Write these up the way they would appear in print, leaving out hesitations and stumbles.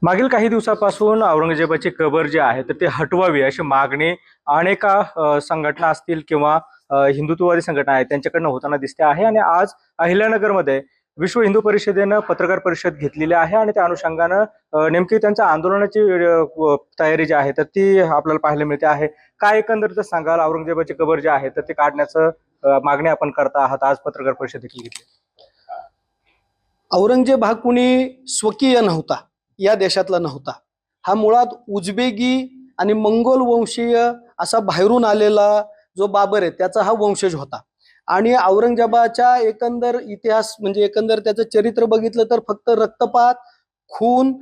मागील काही दिवसापासून औरंगजेबाची कबर जी आहे तर ती हटवावी अशी मागणी अनेक संघटना असतील किंवा हिंदुत्ववादी संघटना आहेत त्यांच्याकडनं होताना दिसते आहे. आणि आज अहिल्यानगरमध्ये विश्व हिंदू परिषदेनं पत्रकार परिषद घेतलेली आहे आणि त्या अनुषंगानं नेमकी त्यांच्या आंदोलनाची तयारी जी आहे तर ती आपल्याला पाहायला मिळते आहे. काय एकंदरीत सांगाल, औरंगजेबाची कबर जी आहे तर ती काढण्याचं मागणी आपण करता आहात, आज पत्रकार परिषद देखील घेतली. औरंगजेब हा कुणी स्वकीय नव्हता, या देशातला नव्हता. हा मुळात उझबेकी आणि मंगोल वंशीय असा बाहेरून आलेला जो बाबर आहे त्याचा हा वंशज होता. आणि औरंगजेबाच्या एकंदर इतिहास म्हणजे एकंदर त्याचं चरित्र बघितलं तर फक्त रक्तपात, खून,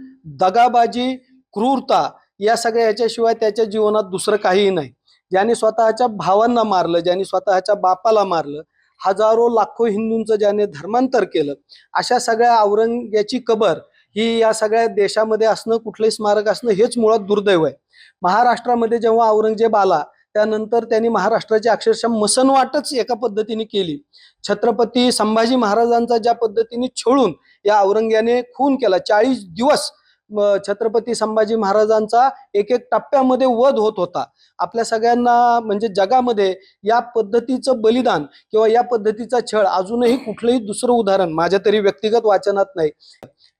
दगाबाजी, क्रूरता या सगळ्या याच्याशिवाय त्याच्या जीवनात दुसरं काहीही नाही. ज्याने स्वतःच्या भावांना मारलं, ज्याने स्वतःच्या बापाला मारलं, हजारो लाखो हिंदूंचं ज्याने धर्मांतर केलं, अशा सगळ्या औरंग्याची कबर ही या सगळ्या देशामध्ये असणं, कुठलंही स्मारक असणं हेच मुळात दुर्दैव आहे. महाराष्ट्रामध्ये जेव्हा औरंगजेब आला त्यानंतर त्यांनी महाराष्ट्राची अक्षरशः मसनवाटच एका पद्धतीने केली. छत्रपती संभाजी महाराजांचा ज्या पद्धतीने छळून या औरंग्याने खून केला, 40 दिवस छत्रपती संभाजी महाराजांचा एक एक टप्प्यामध्ये वध होत होता. आपल्या सगळ्यांना म्हणजे जगामध्ये या पद्धतीचं बलिदान किंवा या पद्धतीचा छळ अजूनही कुठलंही दुसरं उदाहरण माझ्या तरी व्यक्तिगत वाचनात नाही.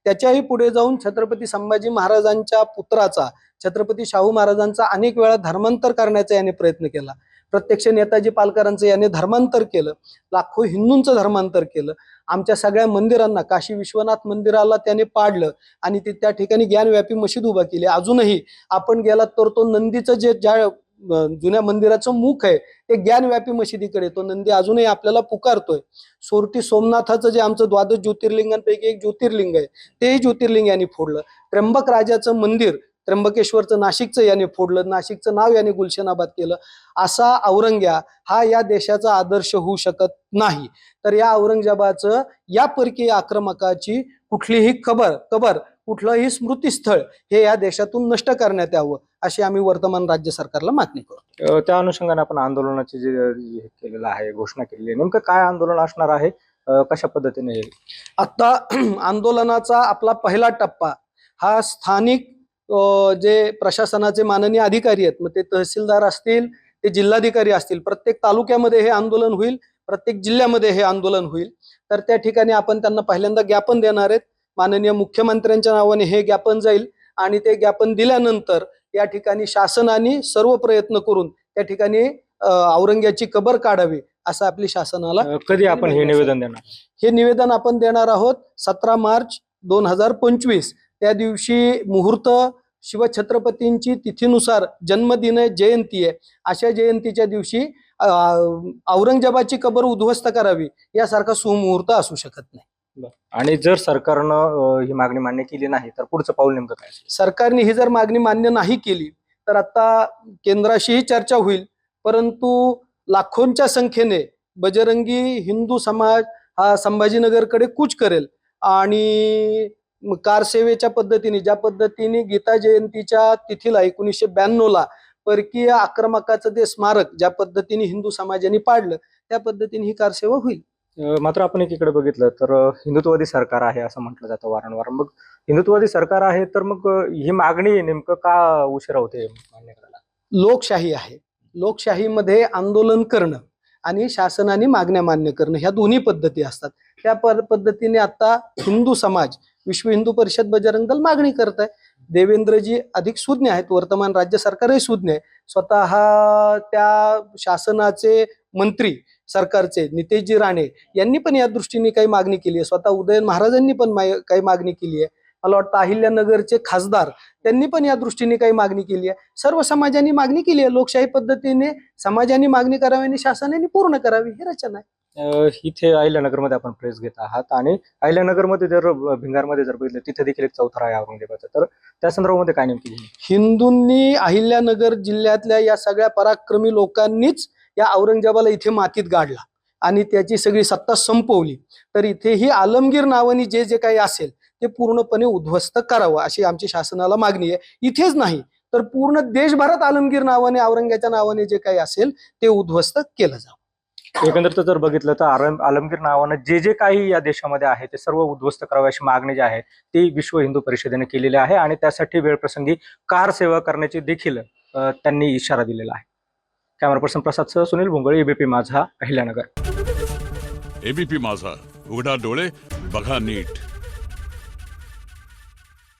त्याच्याही पुढे जाऊन छत्रपती संभाजी महाराजांच्या पुत्राचा, छत्रपती शाहू महाराजांचा अनेक वेळा धर्मांतर करण्याचा याने प्रयत्न केला. प्रत्यक्ष नेताजी पालकरांचं याने धर्मांतर केलं, लाखो हिंदूंचं धर्मांतर केलं. आमच्या सगळ्या मंदिरांना, काशी विश्वनाथ मंदिराला त्याने पाडलं आणि त्या ठिकाणी ज्ञानव्यापी मशीद उभा केली. अजूनही आपण गेलात तर तो नंदीचं ज्या जुन्या मंदिराचं मुख आहे ते ज्ञानव्यापी मशिदीकडे तो नंदी अजूनही आपल्याला पुकारतोय. सोरटी सोमनाथाचं जे आमचं द्वादश ज्योतिर्लिंगांपैकी एक ज्योतिर्लिंग आहे तेही ज्योतिर्लिंग यांनी फोडलं. त्र्यंबक राजाचं मंदिर, त्र्यंबकेश्वरचं नाशिकचं याने फोडलं, नाशिकचं नाव याने गुलशनाबाद केलं. असा औरंग्या हा या देशाचा आदर्श होऊ शकत नाही. तर या औरंगजेबाचं या परकीय आक्रमकाची कुठलीही कबर कुठलंही स्मृतीस्थळ हे या देशातून नष्ट करण्यात यावं अशी आम्ही वर्तमान राज्य सरकारला मागणी करतो. त्या अनुषंगाने आपण आंदोलनाची जे हे केलेलं आहे, घोषणा केलेली आहे, नेमकं काय आंदोलन असणार आहे, कशा पद्धतीने येईल? आता आंदोलनाचा आपला पहिला टप्पा हा स्थानिक जे प्रशासनाचे माननीय अधिकारी आहेत, मग ते तहसीलदार असतील, ते जिल्हाधिकारी असतील, प्रत्येक तालुक्यामध्ये हे आंदोलन होईल, प्रत्येक जिल्ह्यामध्ये हे आंदोलन होईल. तर त्या ठिकाणी आपण त्यांना पहिल्यांदा ज्ञापन देणार आहेत. माननीय मुख्यमंत्र्यांच्या नावाने हे ज्ञापन जाईल आणि ते ज्ञापन दिल्यानंतर या ठिकाणी शासनाने सर्व प्रयत्न करून त्या ठिकाणी औरंग्याची कबर काढावी असं आपली शासनाला कधी आपण हे निवेदन देणार? हे निवेदन आपण देणार आहोत 17 मार्च 2025. त्या दिवशी मुहूर्त शिवछत्रपतींची तिथीनुसार जन्मदिन आहे, जयंती आहे. अशा जयंतीच्या दिवशी औरंगजेबाची कबर उद्ध्वस्त करावी यासारखा सुमुहूर्त असू शकत नाही. आणि जर सरकारनं ही मागणी मान्य केली नाही तर पुढचं पाऊल नेमकं काय? सरकारने ही जर मागणी मान्य नाही केली तर आता केंद्राशीही चर्चा होईल, परंतु लाखोंच्या संख्येने बजरंगी हिंदू समाज हा संभाजीनगरकडे कूच करेल आणि कारसेवेच्या पद्धतीने ज्या पद्धतीने गीता जयंतीच्या तिथीला 1992ला परकीय आक्रमकाचं ते स्मारक ज्या पद्धतीने हिंदू समाजाने पाडलं त्या पद्धतीने ही कारसेवा होईल. मात्र आपण एकीकडे बघितलं तर हिंदुत्ववादी सरकार आहे असं म्हटलं जातं वारंवार. मग हिंदुत्ववादी सरकार आहे तर मग ही मागणी नेमकं का उशिरा होते मान्य करायला? लोकशाही आहे. लोकशाहीमध्ये आंदोलन करणं आणि शासनाने मागण्या मान्य करणं ह्या दोन्ही पद्धती असतात. त्या पद्धतीने आता हिंदू समाज, विश्व हिंदू परिषद, बजरंग दल मागणी करत आहे. देवेंद्रजी अधिक सुज्ञ आहेत, वर्तमान राज्य सरकारही सुज्ञ आहे. स्वतः त्या शासनाचे मंत्री सरकारचे नितेशजी राणे यांनी पण या दृष्टीने काही मागणी केली आहे. स्वतः उदयन महाराजांनी पण काही मागणी केली आहे. मला वाटतं अहिल्यानगरचे खासदार त्यांनी पण या दृष्टीने काही मागणी केली आहे. सर्व समाजांनी मागणी केली आहे. लोकशाही पद्धतीने समाजाने मागणी करावी आणि शासनाने पूर्ण करावी ही रचना आहे. इथे अहिल्यानगरमध्ये आपण प्रेस घेत आहात आणि अहिल्यानगरमध्ये जर भिंगारमध्ये जर बघितलं तिथे देखील एक चौथरा आहे औरंगजेबाचा, तर त्या संदर्भामध्ये काय नेमकी? हिंदूंनी अहिल्यानगर जिल्ह्यातल्या या सगळ्या पराक्रमी लोकांनीच या औरंगजेबाला इथे मातीत गाडला आणि त्याची सगळी सत्ता संपवली. तर इथे ही आलमगीर नावानी जे जे काही असेल ते पूर्णपणे उद्ध्वस्त करावं अशी आमची शासनाला मागणी आहे. इथेच नाही तर पूर्ण देशभरात आलमगीर नावाने, औरंग्याच्या नावाने जे काही असेल ते उद्ध्वस्त केलं जावं. एकंदरीत जर बघितलं तर आलमगीर नावानं जे काही या देशामध्ये आहे ते सर्व उद्ध्वस्त करावे अशी मागणी जी आहे ती विश्व हिंदू परिषदेने केलेली आहे आणि त्यासाठी वेळप्रसंगी कार सेवा करण्याची देखील त्यांनी इशारा दिलेला आहे. कॅमेरा पर्सन प्रसाद सह सुनील भुंगळे, एबीपी माझा, अहिल्यानगर. एबीपी माझा, उघडा डोळे बघा नीट.